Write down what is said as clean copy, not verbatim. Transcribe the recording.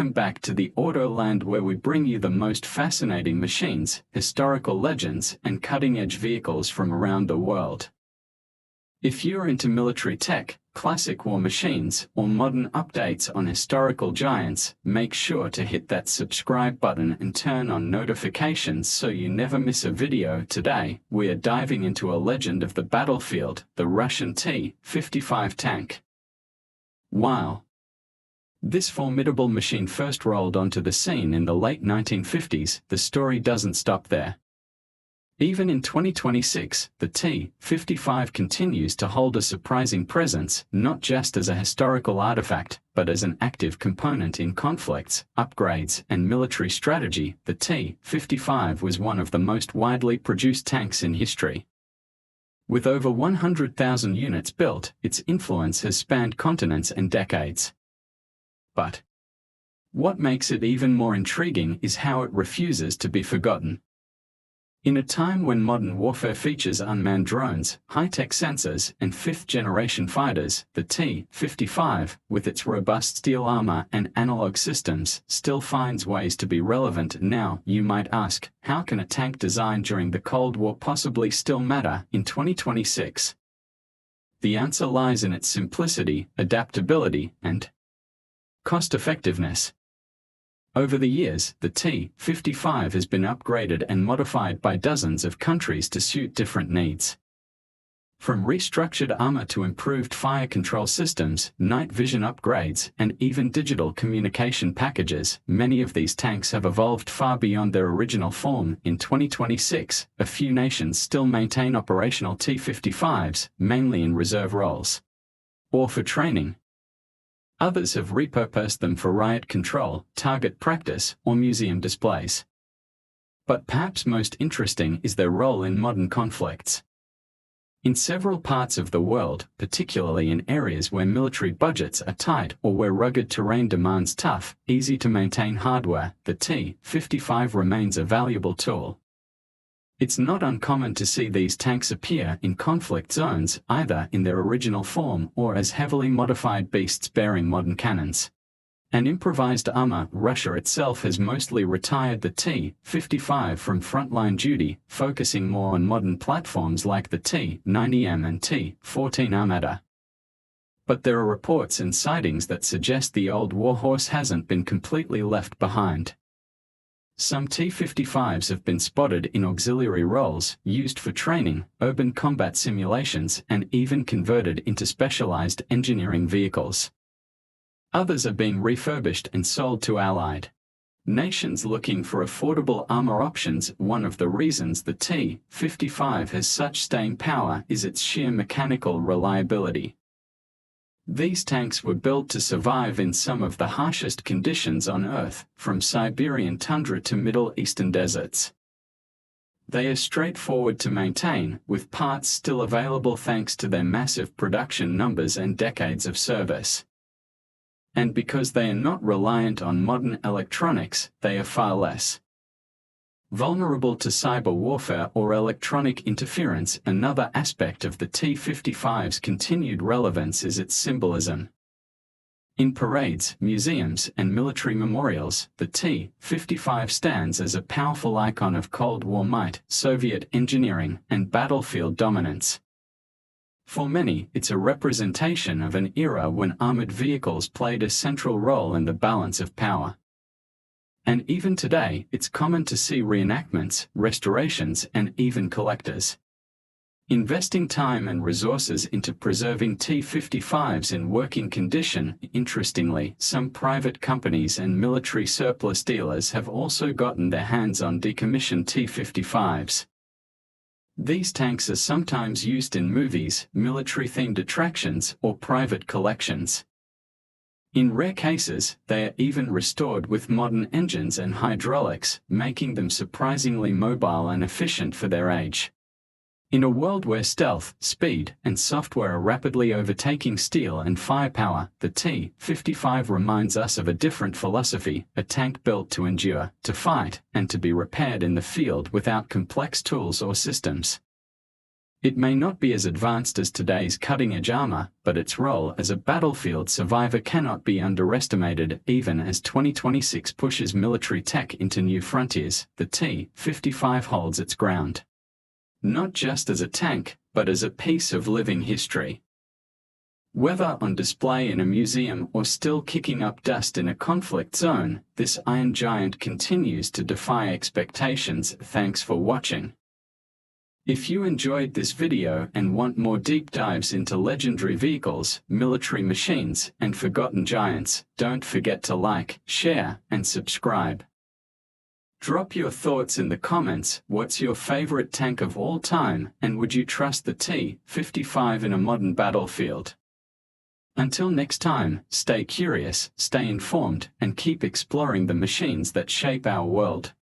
Welcome back to the Autoland, where we bring you the most fascinating machines, historical legends, and cutting-edge vehicles from around the world. If you're into military tech, classic war machines, or modern updates on historical giants, make sure to hit that subscribe button and turn on notifications so you never miss a video. Today, we are diving into a legend of the battlefield, the Russian T-55 tank. Wow! This formidable machine first rolled onto the scene in the late 1950s. The story doesn't stop there. Even in 2026, the T-55 continues to hold a surprising presence, not just as a historical artifact, but as an active component in conflicts, upgrades, and military strategy. The T-55 was one of the most widely produced tanks in history. With over 100,000 units built, its influence has spanned continents and decades. But what makes it even more intriguing is how it refuses to be forgotten. In a time when modern warfare features unmanned drones, high-tech sensors, and fifth-generation fighters, the T-55, with its robust steel armor and analog systems, still finds ways to be relevant. Now, you might ask, how can a tank designed during the Cold War possibly still matter in 2026? The answer lies in its simplicity, adaptability, and cost-effectiveness. Over the years, the T-55 has been upgraded and modified by dozens of countries to suit different needs. From restructured armor to improved fire control systems, night vision upgrades, and even digital communication packages, many of these tanks have evolved far beyond their original form. In 2026, a few nations still maintain operational T-55s, mainly in reserve roles or for training. Others have repurposed them for riot control, target practice, or museum displays. But perhaps most interesting is their role in modern conflicts. In several parts of the world, particularly in areas where military budgets are tight or where rugged terrain demands tough, easy-to-maintain hardware, the T-55 remains a valuable tool. It's not uncommon to see these tanks appear in conflict zones, either in their original form or as heavily modified beasts bearing modern cannons and improvised armor. Russia itself has mostly retired the T-55 from frontline duty, focusing more on modern platforms like the T-90M and T-14 Armata. But there are reports and sightings that suggest the old warhorse hasn't been completely left behind. Some T-55s have been spotted in auxiliary roles, used for training, urban combat simulations, and even converted into specialized engineering vehicles. Others are being refurbished and sold to allied nations looking for affordable armor options. One of the reasons the T-55 has such staying power is its sheer mechanical reliability. These tanks were built to survive in some of the harshest conditions on Earth, from Siberian tundra to Middle Eastern deserts. They are straightforward to maintain, with parts still available thanks to their massive production numbers and decades of service. And because they are not reliant on modern electronics, they are far less vulnerable to cyber warfare or electronic interference. Another aspect of the T-55's continued relevance is its symbolism. In parades, museums, and military memorials, the T-55 stands as a powerful icon of Cold War might, Soviet engineering, and battlefield dominance. For many, it's a representation of an era when armored vehicles played a central role in the balance of power. And even today, it's common to see reenactments, restorations, and even collectors investing time and resources into preserving T-55s in working condition. Interestingly, some private companies and military surplus dealers have also gotten their hands on decommissioned T-55s. These tanks are sometimes used in movies, military-themed attractions, or private collections. In rare cases, they are even restored with modern engines and hydraulics, making them surprisingly mobile and efficient for their age. In a world where stealth, speed, and software are rapidly overtaking steel and firepower, the T-55 reminds us of a different philosophy, a tank built to endure, to fight, and to be repaired in the field without complex tools or systems. It may not be as advanced as today's cutting-edge armor, but its role as a battlefield survivor cannot be underestimated. Even as 2026 pushes military tech into new frontiers, the T-55 holds its ground. Not just as a tank, but as a piece of living history. Whether on display in a museum or still kicking up dust in a conflict zone, this iron giant continues to defy expectations. Thanks for watching. If you enjoyed this video and want more deep dives into legendary vehicles, military machines, and forgotten giants, don't forget to like, share, and subscribe. Drop your thoughts in the comments. What's your favorite tank of all time, and would you trust the T-55 in a modern battlefield? Until next time, stay curious, stay informed, and keep exploring the machines that shape our world.